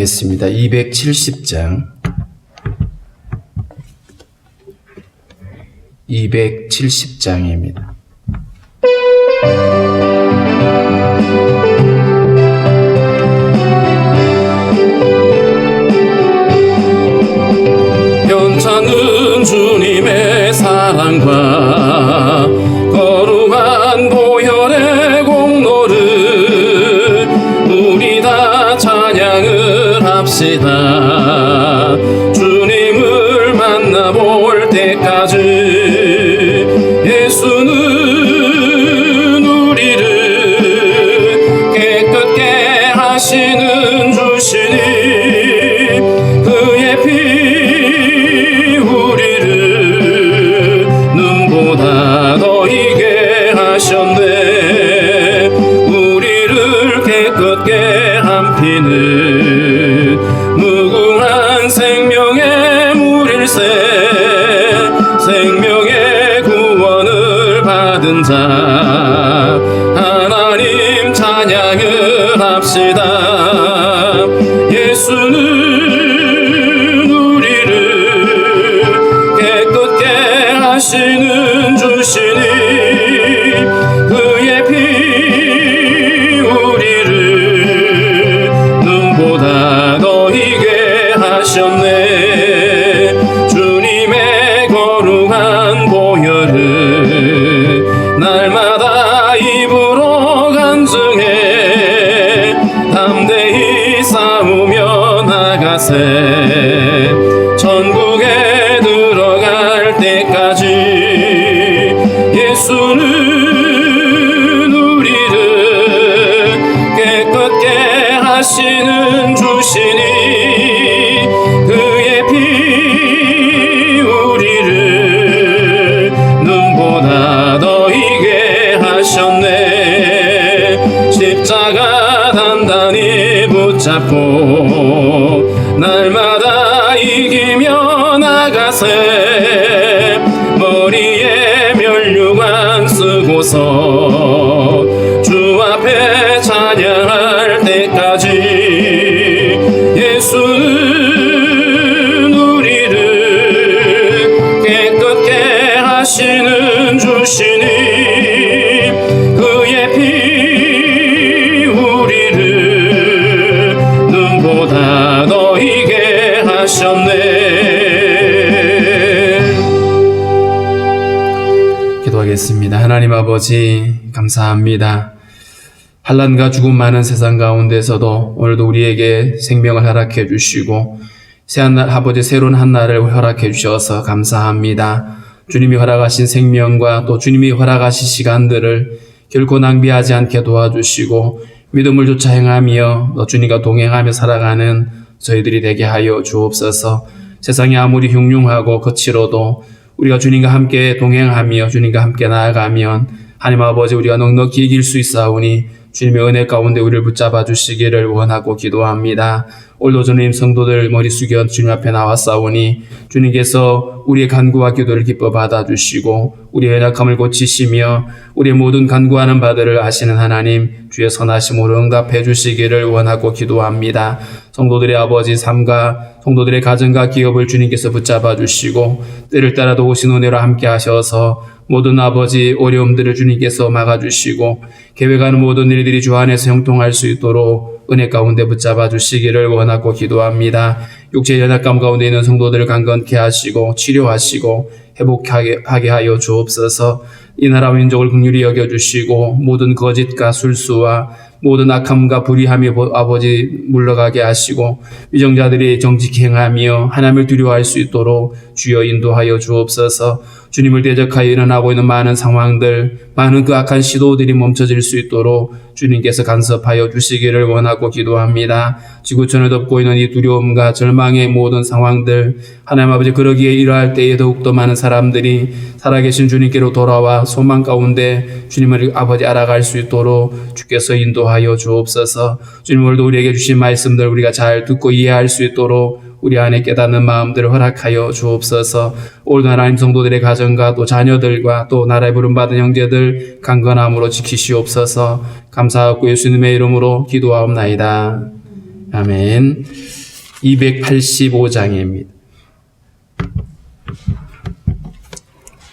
하겠습니다. 270장 270장입니다. 변찮은 주님의 사랑과 거룩한 보혈의 공로를 우리 다 찬양을 합시다. 주님을 만나볼 때까지 예수는 우리를 깨끗게 하시는 주시니 그의 피 우리를 눈보다 더 희게 하셨네. 우리를 깨끗게 한 피는 무궁한 생명의 물일세. 생명의 구원을 받은 자 하나님 찬양을 합시다. 예수는 우리를 깨끗게 하시는 주시니 그의 피 우리를 눈보다 더 희게 하셨네. 주님의 거룩한 보혈을 날마다 입으로 간증해 담대히 싸우며 나가세. 천국에 들어갈 때까지 예수는 우리를 깨끗게 하시는 주시니 그의 피 우리를 눈보다 더 희게 하셨네. 십자가 단단히 붙잡고 날마다 이기며 나가세. 머리에 면류관 쓰고서 주 앞에 찬양할 때까지 예수는 우리를 깨끗게 하시는 주시니 그의 피 우리를 눈보다 더 희게 하셨네. 기도하겠습니다. 하나님 아버지 감사합니다. 환난과 죽음 많은 세상 가운데서도 오늘도 우리에게 생명을 허락해 주시고 아버지 새로운 한 날을 허락해 주셔서 감사합니다. 주님이 허락하신 생명과 또 주님이 허락하신 시간들을 결코 낭비하지 않게 도와주시고 믿음을 쫓아 행하며 또 주님과 동행하며 살아가는 저희들이 되게 하여 주옵소서. 세상이 아무리 흉흉하고 거칠어도 우리가 주님과 함께 동행하며 주님과 함께 나아가면 하나님 아버지 우리가 넉넉히 이길 수 있사오니 주님의 은혜 가운데 우리를 붙잡아 주시기를 원하고 기도합니다. 오늘도 주님 성도들 머리 숙여 주님 앞에 나왔사오니 주님께서 우리의 간구와 기도를 기뻐 받아주시고 우리의 연약함을 고치시며 우리의 모든 간구하는 바들을 아시는 하나님 주의 선하심으로 응답해 주시기를 원하고 기도합니다. 성도들의 아버지 삶과 성도들의 가정과 기업을 주님께서 붙잡아 주시고 때를 따라 도우신 은혜로 함께 하셔서 모든 아버지 어려움들을 주님께서 막아주시고 계획하는 모든 일들이 주 안에서 형통할 수 있도록 은혜 가운데 붙잡아 주시기를 원하고 기도합니다. 육체의 연약감 가운데 있는 성도들을 강건케 하시고 치료하시고 회복하게 하여 주옵소서. 이 나라 민족을 긍휼히 여겨주시고 모든 거짓과 술수와 모든 악함과 불의함이 아버지 물러가게 하시고 위정자들이 정직히 행하며 하나님을 두려워할 수 있도록 주여 인도하여 주옵소서. 주님을 대적하여 일어나고 있는 많은 상황들, 많은 그 악한 시도들이 멈춰질 수 있도록 주님께서 간섭하여 주시기를 원하고 기도합니다. 지구촌을 덮고 있는 이 두려움과 절망의 모든 상황들, 하나님 아버지 그러기에 이러할 때에 더욱더 많은 사람들이 살아계신 주님께로 돌아와 소망 가운데 주님을 아버지 알아갈 수 있도록 주께서 인도하여 주옵소서. 주님 오늘도 우리에게 주신 말씀들 우리가 잘 듣고 이해할 수 있도록 우리 안에 깨닫는 마음들을 허락하여 주옵소서. 오늘도 하나님 성도들의 가정과 또 자녀들과 또 나라에 부름받은 형제들 강건함으로 지키시옵소서. 감사하고 예수님의 이름으로 기도하옵나이다. 아멘. 285장입니다.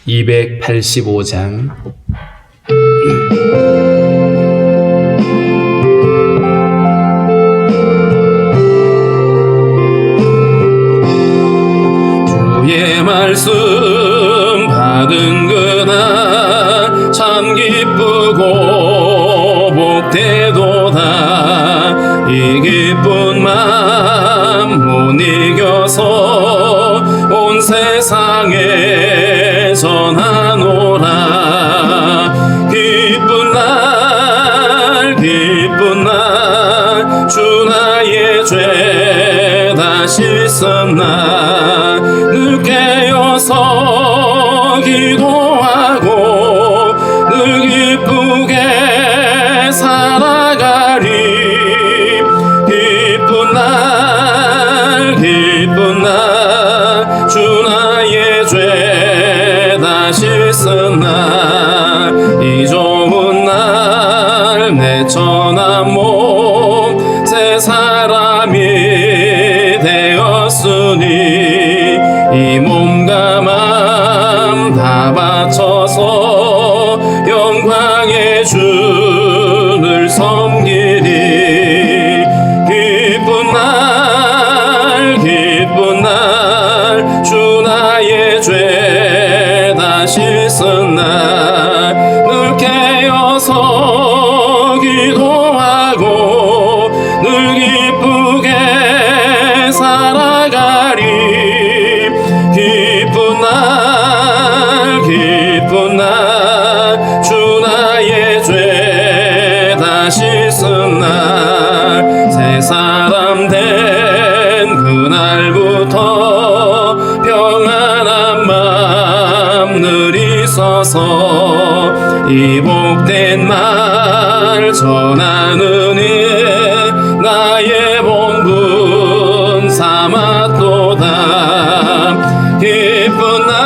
285장. 주의 말씀 받은 그날 참 기쁘고 복되도다. 이 기쁜 마음 못 이겨서 온 세상에 전하노라. 기쁜 날 주 나의 죄 다 씻었나. 늘 깨어서 기도하고 늘 기쁘게 살아가리. 기쁜 날 주 나의 죄 다 씻었나. 이 좋은 날 내 천한 몸 새 사람이 되었으니 이 몸과 마음 다 바쳐서 영광의 주를 섬기리. 기쁜 날 주 나의 죄 다 씻었나. 늘 깨어서 기도하고 늘 기쁘게 살아가리. 기쁜 날 주 나의 죄 다 씻었나. 새 사람 된 그날부터 평안한 마음 늘 있어서 이 복된 말 전하느니 나의 본분 삼았도다. 기쁜 날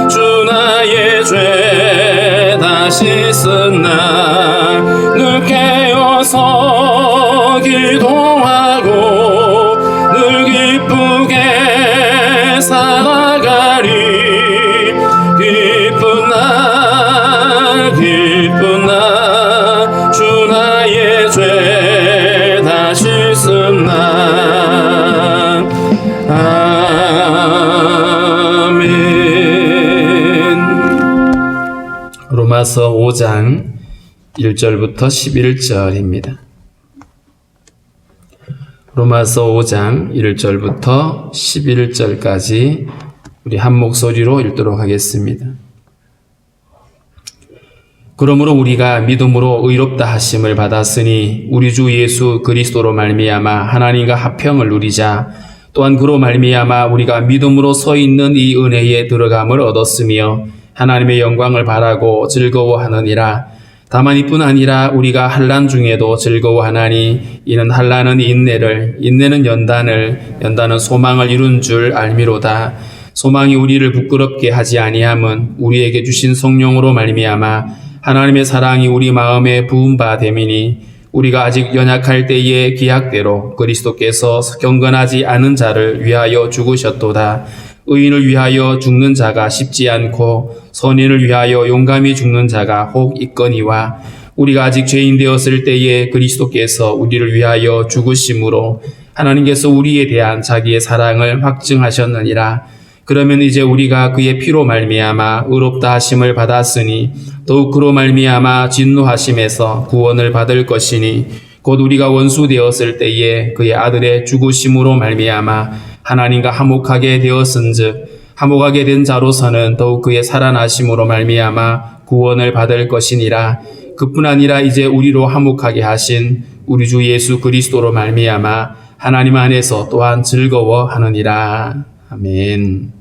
주 나의 죄 다 씻었나. 늘 깨어서 기도하고 늘 기쁘게 살아가리. 기쁜 날 주 나의 죄 다 씻었나. 아멘. 로마서 5장 1절부터 11절입니다. 로마서 5장 1절부터 11절까지 우리 한 목소리로 읽도록 하겠습니다. 그러므로 우리가 믿음으로 의롭다 하심을 받았으니 우리 주 예수 그리스도로 말미암아 하나님과 화평을 누리자. 또한 그로 말미암아 우리가 믿음으로 서 있는 이 은혜에 들어감을 얻었으며 하나님의 영광을 바라고 즐거워하느니라. 다만 이뿐 아니라 우리가 환난 중에도 즐거워하나니 이는 환난은 인내를, 인내는 연단을, 연단은 소망을 이룬 줄 알미로다. 소망이 우리를 부끄럽게 하지 아니함은 우리에게 주신 성령으로 말미암아 하나님의 사랑이 우리 마음에 부은 바 됨이니 우리가 아직 연약할 때에 기약대로 그리스도께서 경건하지 않은 자를 위하여 죽으셨도다. 의인을 위하여 죽는 자가 쉽지 않고 선인을 위하여 용감히 죽는 자가 혹 있거니와 우리가 아직 죄인 되었을 때에 그리스도께서 우리를 위하여 죽으심으로 하나님께서 우리에 대한 자기의 사랑을 확증하셨느니라. 그러면 이제 우리가 그의 피로 말미암아 의롭다 하심을 받았으니 더욱 그로 말미암아 진노하심에서 구원을 받을 것이니 곧 우리가 원수 되었을 때에 그의 아들의 죽으심으로 말미암아 하나님과 화목하게 되었은즉 화목하게 된 자로서는 더욱 그의 살아나심으로 말미암아 구원을 받을 것이니라. 그뿐 아니라 이제 우리로 화목하게 하신 우리 주 예수 그리스도로 말미암아 하나님 안에서 또한 즐거워하느니라. 아멘.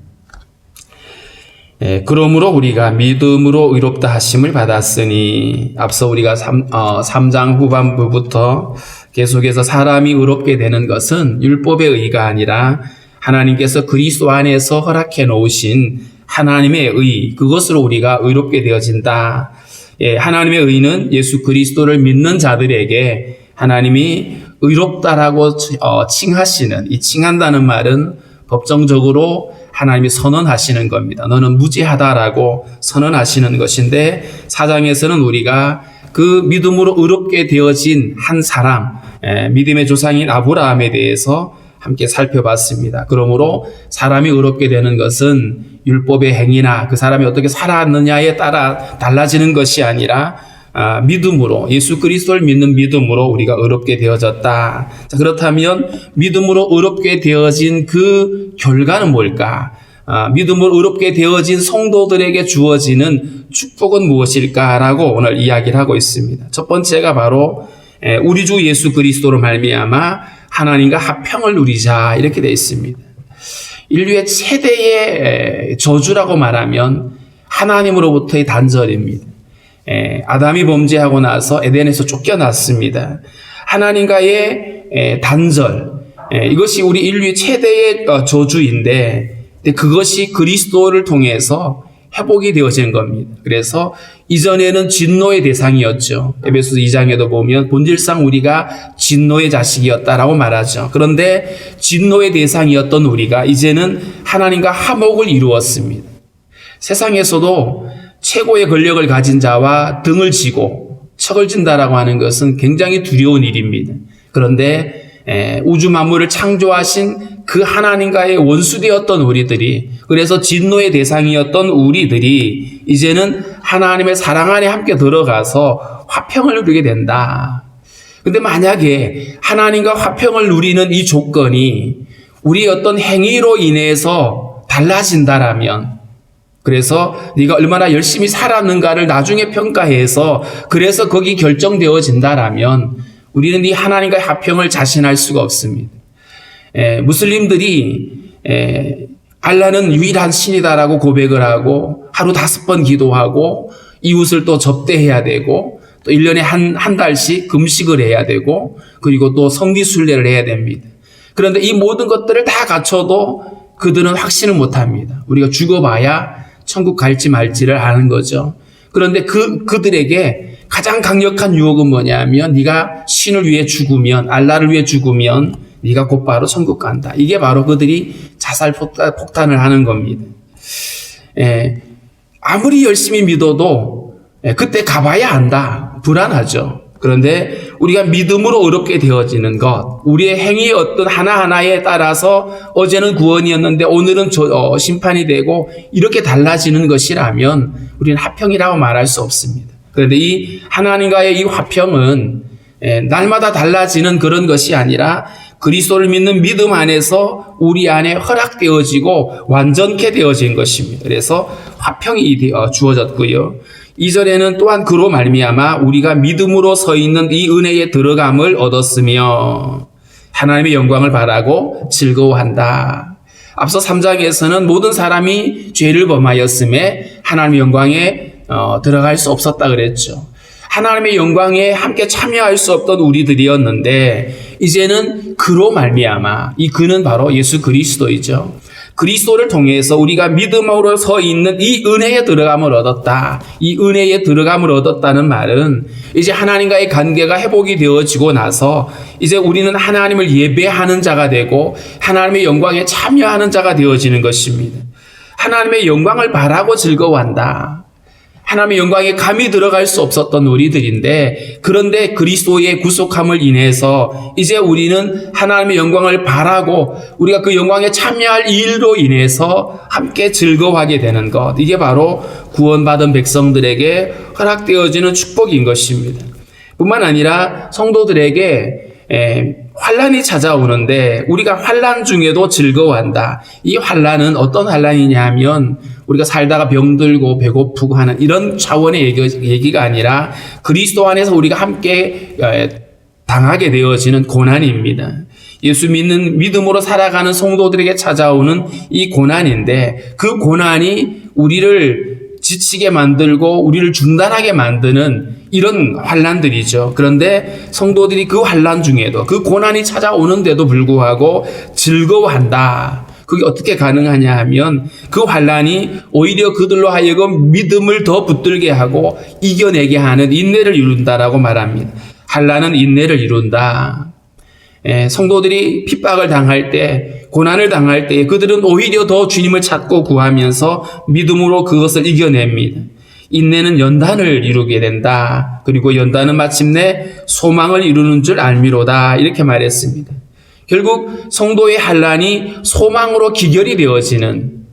그러므로 우리가 믿음으로 의롭다 하심을 받았으니 앞서 우리가 3장 후반부부터 계속해서 사람이 의롭게 되는 것은 율법의 의가 아니라 하나님께서 그리스도 안에서 허락해 놓으신 하나님의 의, 그것으로 우리가 의롭게 되어진다. 하나님의 의는 예수 그리스도를 믿는 자들에게 하나님이 의롭다라고 칭하시는, 이 칭한다는 말은 법정적으로 하나님이 선언하시는 겁니다. 너는 무죄하다라고 선언하시는 것인데, 4장에서는 우리가 그 믿음으로 의롭게 되어진 한 사람, 믿음의 조상인 아브라함에 대해서 함께 살펴봤습니다. 그러므로 사람이 의롭게 되는 것은 율법의 행위나 그 사람이 어떻게 살았느냐에 따라 달라지는 것이 아니라 믿음으로, 예수 그리스도를 믿는 믿음으로 우리가 의롭게 되어졌다. 자, 그렇다면 믿음으로 의롭게 되어진 그 결과는 뭘까? 믿음으로 의롭게 되어진 성도들에게 주어지는 축복은 무엇일까라고 오늘 이야기를 하고 있습니다. 첫 번째가 바로 우리 주 예수 그리스도로 말미암아 하나님과 화평을 누리자, 이렇게 되어 있습니다. 인류의 최대의 저주라고 말하면 하나님으로부터의 단절입니다. 아담이 범죄하고 나서 에덴에서 쫓겨났습니다. 하나님과의 단절, 이것이 우리 인류의 최대의 저주인데, 그것이 그리스도를 통해서 회복이 되어진 겁니다. 그래서 이전에는 진노의 대상이었죠. 에베소서 2장에도 보면 본질상 우리가 진노의 자식이었다라고 말하죠. 그런데 진노의 대상이었던 우리가 이제는 하나님과 화목을 이루었습니다. 세상에서도 최고의 권력을 가진 자와 등을 지고 척을 진다라고 하는 것은 굉장히 두려운 일입니다. 그런데 우주 만물을 창조하신 그 하나님과의 원수되었던 우리들이, 그래서 진노의 대상이었던 우리들이 이제는 하나님의 사랑 안에 함께 들어가서 화평을 누리게 된다. 근데 만약에 하나님과 화평을 누리는 이 조건이 우리의 어떤 행위로 인해서 달라진다라면, 그래서 네가 얼마나 열심히 살았는가를 나중에 평가해서 그래서 거기 결정되어진다라면 우리는 이 하나님과의 화평을 자신할 수가 없습니다. 무슬림들이 알라는 유일한 신이다라고 고백을 하고 하루 5번 기도하고 이웃을 또 접대해야 되고 또 1년에 한 달씩 금식을 해야 되고 그리고 또 성지순례를 해야 됩니다. 그런데 이 모든 것들을 다 갖춰도 그들은 확신을 못합니다. 우리가 죽어봐야 천국 갈지 말지를 아는 거죠. 그런데 그들에게 가장 강력한 유혹은 뭐냐면, 네가 신을 위해 죽으면, 알라를 위해 죽으면 네가 곧바로 천국 간다. 이게 바로 그들이 자살 폭탄을 하는 겁니다. 아무리 열심히 믿어도 그때 가봐야 안다. 불안하죠. 그런데 우리가 믿음으로 의롭게 되어지는 것, 우리의 행위의 어떤 하나하나에 따라서 어제는 구원이었는데 오늘은 심판이 되고 이렇게 달라지는 것이라면 우리는 화평이라고 말할 수 없습니다. 그런데 이 하나님과의 이 화평은 날마다 달라지는 그런 것이 아니라 그리스도를 믿는 믿음 안에서 우리 안에 허락되어지고 완전케 되어진 것입니다. 그래서 화평이 주어졌고요. 2절에는 또한 그로 말미암아 우리가 믿음으로 서 있는 이 은혜에 들어감을 얻었으며 하나님의 영광을 바라고 즐거워한다. 앞서 3장에서는 모든 사람이 죄를 범하였음에 하나님의 영광에 들어갈 수 없었다 그랬죠. 하나님의 영광에 함께 참여할 수 없던 우리들이었는데 이제는 그로 말미암아, 이 그는 바로 예수 그리스도이죠. 그리스도를 통해서 우리가 믿음으로 서 있는 이 은혜에 들어감을 얻었다. 이 은혜에 들어감을 얻었다는 말은 이제 하나님과의 관계가 회복이 되어지고 나서 이제 우리는 하나님을 예배하는 자가 되고 하나님의 영광에 참여하는 자가 되어지는 것입니다. 하나님의 영광을 바라고 즐거워한다. 하나님의 영광에 감히 들어갈 수 없었던 우리들인데, 그런데 그리스도의 구속함을 인해서 이제 우리는 하나님의 영광을 바라고 우리가 그 영광에 참여할 일로 인해서 함께 즐거워하게 되는 것, 이게 바로 구원받은 백성들에게 허락되어지는 축복인 것입니다. 뿐만 아니라 성도들에게 환난이 찾아오는데 우리가 환난 중에도 즐거워한다. 이 환난은 어떤 환난이냐 하면 우리가 살다가 병들고 배고프고 하는 이런 차원의 얘기가 아니라 그리스도 안에서 우리가 함께 당하게 되어지는 고난입니다. 예수 믿는 믿음으로 살아가는 성도들에게 찾아오는 이 고난인데, 그 고난이 우리를 지치게 만들고 우리를 중단하게 만드는 이런 환난들이죠. 그런데 성도들이 그 환난 중에도, 그 고난이 찾아오는데도 불구하고 즐거워한다. 그게 어떻게 가능하냐 하면 그 환난이 오히려 그들로 하여금 믿음을 더 붙들게 하고 이겨내게 하는 인내를 이룬다라고 말합니다. 환난은 인내를 이룬다. 성도들이 핍박을 당할 때, 고난을 당할 때 그들은 오히려 더 주님을 찾고 구하면서 믿음으로 그것을 이겨냅니다. 인내는 연단을 이루게 된다. 그리고 연단은 마침내 소망을 이루는 줄 알미로다. 이렇게 말했습니다. 결국 성도의 환난이 소망으로 기결이 되어지는,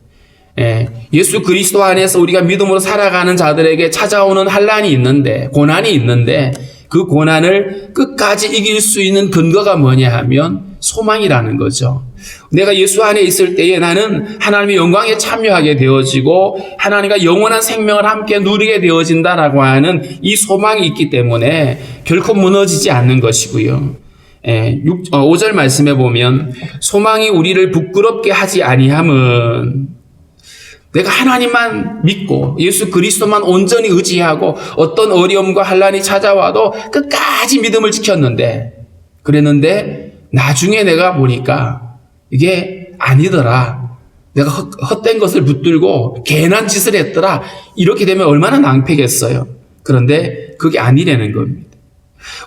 예수 그리스도 안에서 우리가 믿음으로 살아가는 자들에게 찾아오는 환난이 있는데, 고난이 있는데 그 고난을 끝까지 이길 수 있는 근거가 뭐냐 하면 소망이라는 거죠. 내가 예수 안에 있을 때에 나는 하나님의 영광에 참여하게 되어지고 하나님과 영원한 생명을 함께 누리게 되어진다라고 하는 이 소망이 있기 때문에 결코 무너지지 않는 것이고요. 5절 말씀에 보면 소망이 우리를 부끄럽게 하지 아니함은, 내가 하나님만 믿고 예수 그리스도만 온전히 의지하고 어떤 어려움과 환난이 찾아와도 끝까지 믿음을 지켰는데, 그랬는데 나중에 내가 보니까 이게 아니더라, 내가 헛된 것을 붙들고 괜한 짓을 했더라, 이렇게 되면 얼마나 낭패겠어요. 그런데 그게 아니라는 겁니다.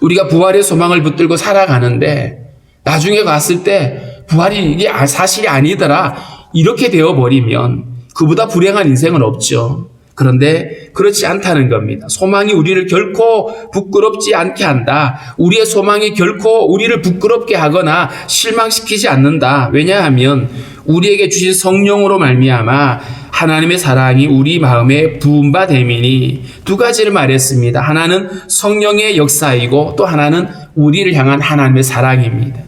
우리가 부활의 소망을 붙들고 살아가는데 나중에 갔을 때 부활이 이게 사실이 아니더라, 이렇게 되어버리면 그보다 불행한 인생은 없죠. 그런데 그렇지 않다는 겁니다. 소망이 우리를 결코 부끄럽지 않게 한다. 우리의 소망이 결코 우리를 부끄럽게 하거나 실망시키지 않는다. 왜냐하면 우리에게 주신 성령으로 말미암아 하나님의 사랑이 우리 마음에 부은 바 됨이니, 두 가지를 말했습니다. 하나는 성령의 역사이고 또 하나는 우리를 향한 하나님의 사랑입니다.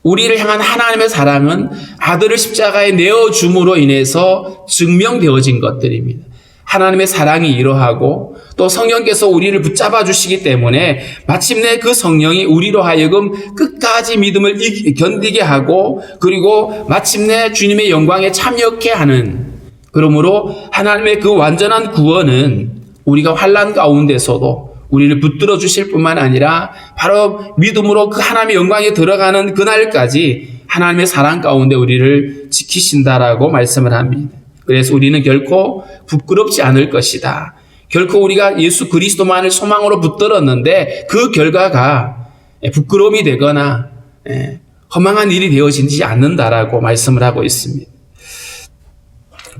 우리를 향한 하나님의 사랑은 아들을 십자가에 내어줌으로 인해서 증명되어진 것들입니다. 하나님의 사랑이 이러하고 또 성령께서 우리를 붙잡아 주시기 때문에 마침내 그 성령이 우리로 하여금 끝까지 믿음을 견디게 하고, 그리고 마침내 주님의 영광에 참여케 하는, 그러므로 하나님의 그 완전한 구원은 우리가 환난 가운데서도 우리를 붙들어 주실 뿐만 아니라 바로 믿음으로 그 하나님의 영광에 들어가는 그날까지 하나님의 사랑 가운데 우리를 지키신다라고 말씀을 합니다. 그래서 우리는 결코 부끄럽지 않을 것이다. 결코 우리가 예수 그리스도만을 소망으로 붙들었는데 그 결과가 부끄러움이 되거나 허망한 일이 되어지지 않는다라고 말씀을 하고 있습니다.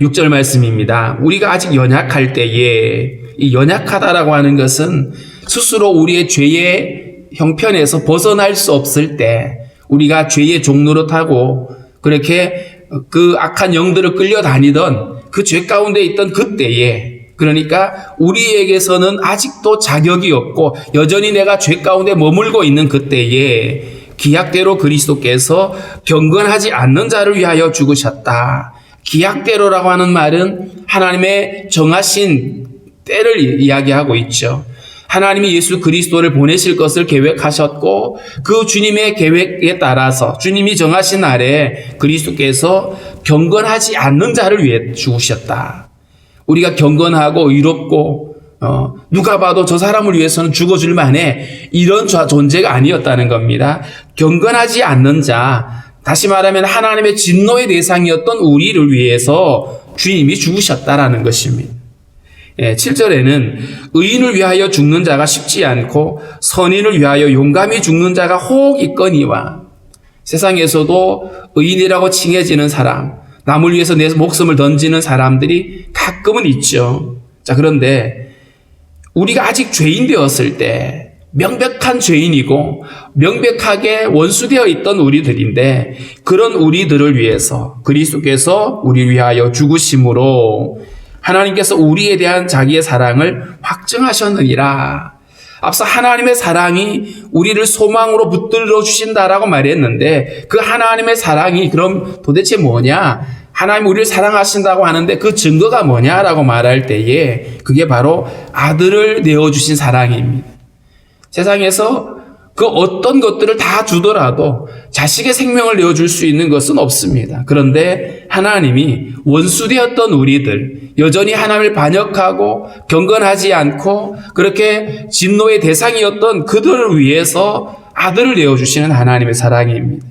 6절 말씀입니다. 우리가 아직 연약할 때에, 이 연약하다라고 하는 것은 스스로 우리의 죄의 형편에서 벗어날 수 없을 때, 우리가 죄의 종로를 타고 그렇게 그 악한 영들을 끌려다니던 그 죄 가운데 있던 그때에, 그러니까 우리에게서는 아직도 자격이 없고 여전히 내가 죄 가운데 머물고 있는 그때에 기약대로 그리스도께서 경건하지 않는 자를 위하여 죽으셨다. 기약대로라고 하는 말은 하나님의 정하신 때를 이야기하고 있죠. 하나님이 예수 그리스도를 보내실 것을 계획하셨고 그 주님의 계획에 따라서 주님이 정하신 날에 그리스도께서 경건하지 않는 자를 위해 죽으셨다. 우리가 경건하고 의롭고 누가 봐도 저 사람을 위해서는 죽어줄 만해, 이런 존재가 아니었다는 겁니다. 경건하지 않는 자, 다시 말하면 하나님의 진노의 대상이었던 우리를 위해서 주님이 죽으셨다라는 것입니다. 7절에는 의인을 위하여 죽는 자가 쉽지 않고 선인을 위하여 용감히 죽는 자가 혹 있거니와, 세상에서도 의인이라고 칭해지는 사람, 남을 위해서 내 목숨을 던지는 사람들이 가끔은 있죠. 자, 그런데 우리가 아직 죄인 되었을 때, 명백한 죄인이고 명백하게 원수되어 있던 우리들인데, 그런 우리들을 위해서 그리스도께서 우리를 위하여 죽으심으로 하나님께서 우리에 대한 자기의 사랑을 확증하셨느니라. 앞서 하나님의 사랑이 우리를 소망으로 붙들어 주신다라고 말했는데, 그 하나님의 사랑이 그럼 도대체 뭐냐? 하나님 우리를 사랑하신다고 하는데 그 증거가 뭐냐라고 말할 때에 그게 바로 아들을 내어주신 사랑입니다. 세상에서 그 어떤 것들을 다 주더라도 자식의 생명을 내어줄 수 있는 것은 없습니다. 그런데 하나님이 원수되었던 우리들, 여전히 하나님을 반역하고 경건하지 않고 그렇게 진노의 대상이었던 그들을 위해서 아들을 내어주시는 하나님의 사랑입니다.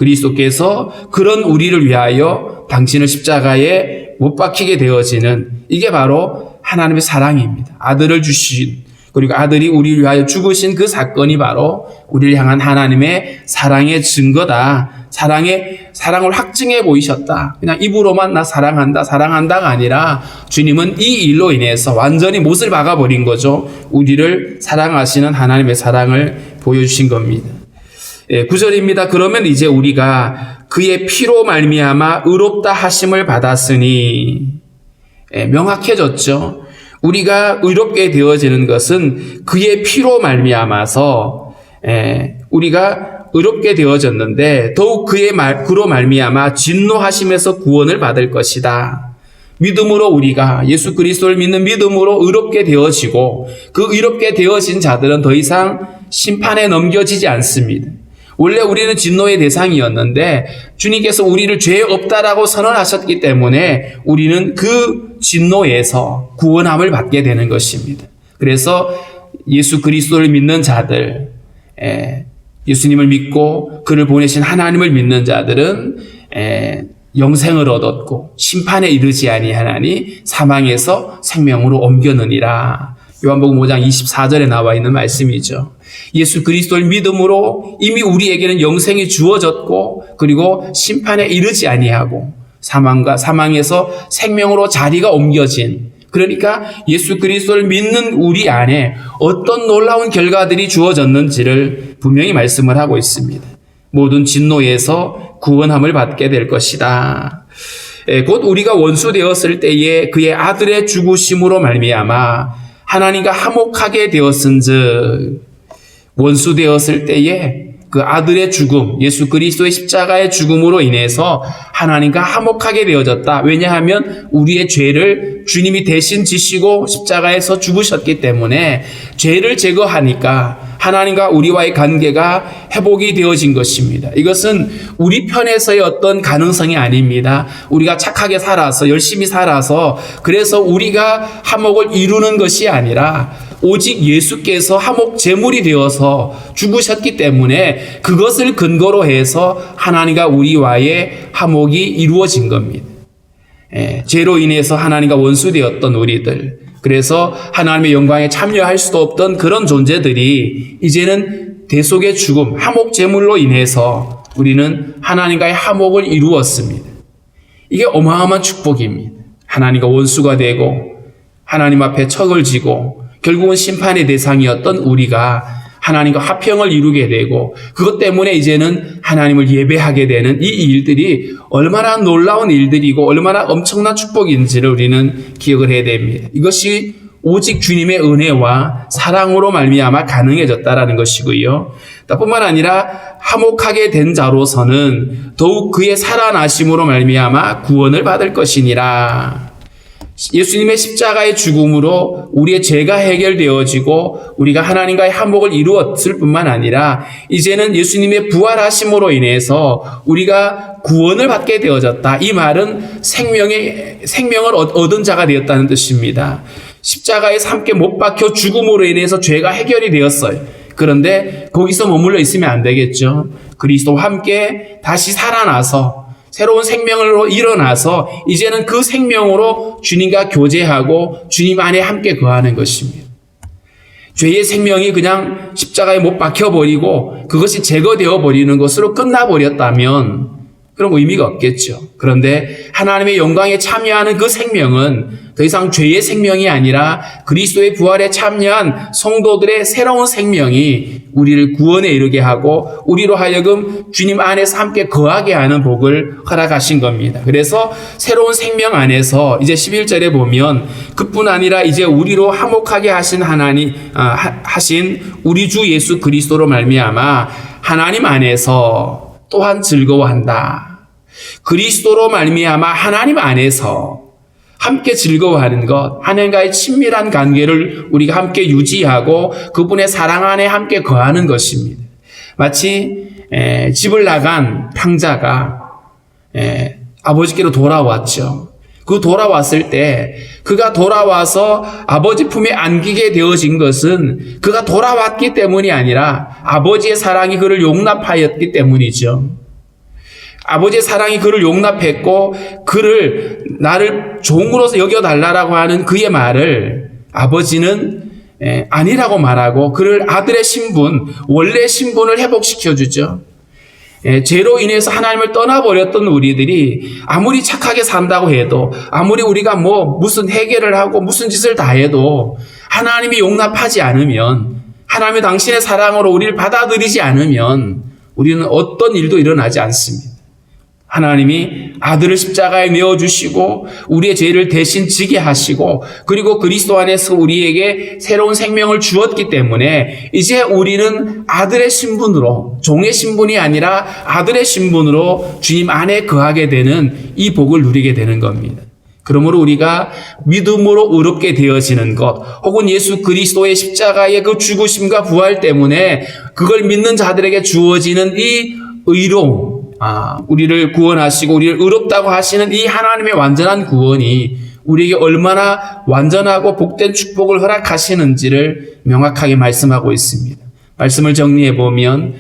그리스도께서 그런 우리를 위하여 당신을 십자가에 못 박히게 되어지는, 이게 바로 하나님의 사랑입니다. 아들을 주신, 그리고 아들이 우리를 위하여 죽으신 그 사건이 바로 우리를 향한 하나님의 사랑의 증거다. 사랑을 확증해 보이셨다. 그냥 입으로만 나 사랑한다가 아니라 주님은 이 일로 인해서 완전히 못을 박아버린 거죠. 우리를 사랑하시는 하나님의 사랑을 보여주신 겁니다. 9절입니다. 그러면 이제 우리가 그의 피로 말미암아 의롭다 하심을 받았으니, 명확해졌죠. 우리가 의롭게 되어지는 것은 그의 피로 말미암아서 우리가 의롭게 되어졌는데, 더욱 그로 말미암아 진노하심에서 구원을 받을 것이다. 믿음으로 우리가 예수 그리스도를 믿는 믿음으로 의롭게 되어지고, 그 의롭게 되어진 자들은 더 이상 심판에 넘겨지지 않습니다. 원래 우리는 진노의 대상이었는데 주님께서 우리를 죄 없다라고 선언하셨기 때문에 우리는 그 진노에서 구원함을 받게 되는 것입니다. 그래서 예수 그리스도를 믿는 자들, 예수님을 믿고 그를 보내신 하나님을 믿는 자들은 영생을 얻었고 심판에 이르지 아니하나니 사망에서 생명으로 옮겨느니라. 요한복음 5장 24절에 나와 있는 말씀이죠. 예수 그리스도를 믿음으로 이미 우리에게는 영생이 주어졌고, 그리고 심판에 이르지 아니하고 사망에서 생명으로 자리가 옮겨진, 그러니까 예수 그리스도를 믿는 우리 안에 어떤 놀라운 결과들이 주어졌는지를 분명히 말씀을 하고 있습니다. 모든 진노에서 구원함을 받게 될 것이다. 곧 우리가 원수 되었을 때에 그의 아들의 죽으심으로 말미암아 하나님과 화목하게 되었은즉, 원수 되었을 때에 그 아들의 죽음, 예수 그리스도의 십자가의 죽음으로 인해서 하나님과 화목하게 되어졌다. 왜냐하면 우리의 죄를 주님이 대신 지시고 십자가에서 죽으셨기 때문에 죄를 제거하니까 하나님과 우리와의 관계가 회복이 되어진 것입니다. 이것은 우리 편에서의 어떤 가능성이 아닙니다. 우리가 착하게 살아서, 열심히 살아서 그래서 우리가 화목을 이루는 것이 아니라 오직 예수께서 화목 제물이 되어서 죽으셨기 때문에 그것을 근거로 해서 하나님과 우리와의 화목이 이루어진 겁니다. 죄로 인해서 하나님과 원수되었던 우리들, 그래서 하나님의 영광에 참여할 수도 없던 그런 존재들이 이제는 대속의 죽음, 화목 제물로 인해서 우리는 하나님과의 화목을 이루었습니다. 이게 어마어마한 축복입니다. 하나님과 원수가 되고 하나님 앞에 척을 지고 결국은 심판의 대상이었던 우리가 하나님과 화평을 이루게 되고, 그것 때문에 이제는 하나님을 예배하게 되는 이 일들이 얼마나 놀라운 일들이고 얼마나 엄청난 축복인지를 우리는 기억을 해야 됩니다. 이것이 오직 주님의 은혜와 사랑으로 말미암아 가능해졌다라는 것이고요. 뿐만 아니라 화목하게 된 자로서는 더욱 그의 살아나심으로 말미암아 구원을 받을 것이니라. 예수님의 십자가의 죽음으로 우리의 죄가 해결되어지고 우리가 하나님과의 화목을 이루었을 뿐만 아니라 이제는 예수님의 부활하심으로 인해서 우리가 구원을 받게 되어졌다. 이 말은 생명을 얻은 자가 되었다는 뜻입니다. 십자가에서 함께 못 박혀 죽음으로 인해서 죄가 해결이 되었어요. 그런데 거기서 머물러 있으면 안 되겠죠. 그리스도와 함께 다시 살아나서 새로운 생명으로 일어나서 이제는 그 생명으로 주님과 교제하고 주님 안에 함께 거하는 것입니다. 죄의 생명이 그냥 십자가에 못 박혀버리고 그것이 제거되어 버리는 것으로 끝나버렸다면 그런 의미가 없겠죠. 그런데 하나님의 영광에 참여하는 그 생명은 더 이상 죄의 생명이 아니라 그리스도의 부활에 참여한 성도들의 새로운 생명이 우리를 구원에 이르게 하고 우리로 하여금 주님 안에서 함께 거하게 하는 복을 허락하신 겁니다. 그래서 새로운 생명 안에서 이제 11절에 보면 그뿐 아니라 이제 우리로 화목하게 하신 하신 우리 주 예수 그리스도로 말미암아 하나님 안에서 또한 즐거워한다. 그리스도로 말미암아 하나님 안에서 함께 즐거워하는 것, 하나님과의 친밀한 관계를 우리가 함께 유지하고 그분의 사랑 안에 함께 거하는 것입니다. 마치 집을 나간 탕자가 아버지께로 돌아왔죠. 그 돌아왔을 때 그가 돌아와서 아버지 품에 안기게 되어진 것은 그가 돌아왔기 때문이 아니라 아버지의 사랑이 그를 용납하였기 때문이죠. 아버지의 사랑이 그를 용납했고 그를 나를 종으로서 여겨달라고 하는 그의 말을 아버지는 아니라고 말하고 그를 아들의 신분, 원래 신분을 회복시켜주죠. 죄로 인해서 하나님을 떠나버렸던 우리들이 아무리 착하게 산다고 해도 아무리 우리가 무슨 해결을 하고 무슨 짓을 다 해도 하나님이 용납하지 않으면 하나님이 당신의 사랑으로 우리를 받아들이지 않으면 우리는 어떤 일도 일어나지 않습니다. 하나님이 아들을 십자가에 내어주시고 우리의 죄를 대신 지게 하시고 그리고 그리스도 안에서 우리에게 새로운 생명을 주었기 때문에 이제 우리는 아들의 신분으로 종의 신분이 아니라 아들의 신분으로 주님 안에 거하게 되는 이 복을 누리게 되는 겁니다. 그러므로 우리가 믿음으로 의롭게 되어지는 것 혹은 예수 그리스도의 십자가의 그 죽으심과 부활 때문에 그걸 믿는 자들에게 주어지는 이 의로움, 우리를 구원하시고 우리를 의롭다고 하시는 이 하나님의 완전한 구원이 우리에게 얼마나 완전하고 복된 축복을 허락하시는지를 명확하게 말씀하고 있습니다. 말씀을 정리해 보면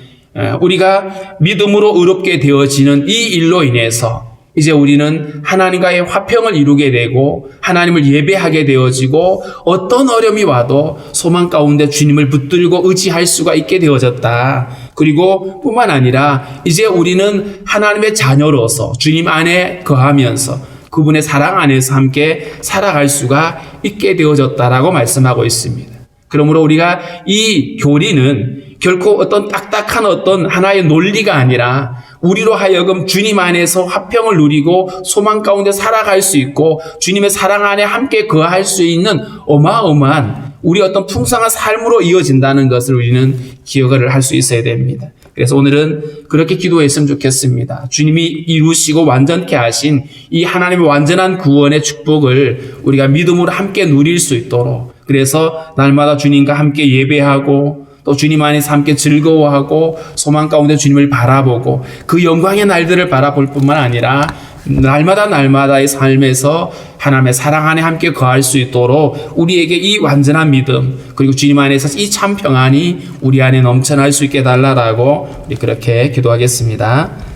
우리가 믿음으로 의롭게 되어지는 이 일로 인해서 이제 우리는 하나님과의 화평을 이루게 되고 하나님을 예배하게 되어지고 어떤 어려움이 와도 소망 가운데 주님을 붙들고 의지할 수가 있게 되어졌다. 그리고 뿐만 아니라 이제 우리는 하나님의 자녀로서 주님 안에 거하면서 그분의 사랑 안에서 함께 살아갈 수가 있게 되어졌다라고 말씀하고 있습니다. 그러므로 우리가 이 교리는 결코 어떤 딱딱한 어떤 하나의 논리가 아니라 우리로 하여금 주님 안에서 화평을 누리고 소망 가운데 살아갈 수 있고 주님의 사랑 안에 함께 거할 수 있는 어마어마한 우리 어떤 풍성한 삶으로 이어진다는 것을 우리는 기억을 할 수 있어야 됩니다. 그래서 오늘은 그렇게 기도했으면 좋겠습니다. 주님이 이루시고 완전케 하신 이 하나님의 완전한 구원의 축복을 우리가 믿음으로 함께 누릴 수 있도록 그래서 날마다 주님과 함께 예배하고 또 주님 안에서 함께 즐거워하고 소망 가운데 주님을 바라보고 그 영광의 날들을 바라볼 뿐만 아니라 날마다의 삶에서 하나님의 사랑 안에 함께 거할 수 있도록 우리에게 이 완전한 믿음 그리고 주님 안에서 이 참 평안이 우리 안에 넘쳐날 수 있게 달라라고 우리 그렇게 기도하겠습니다.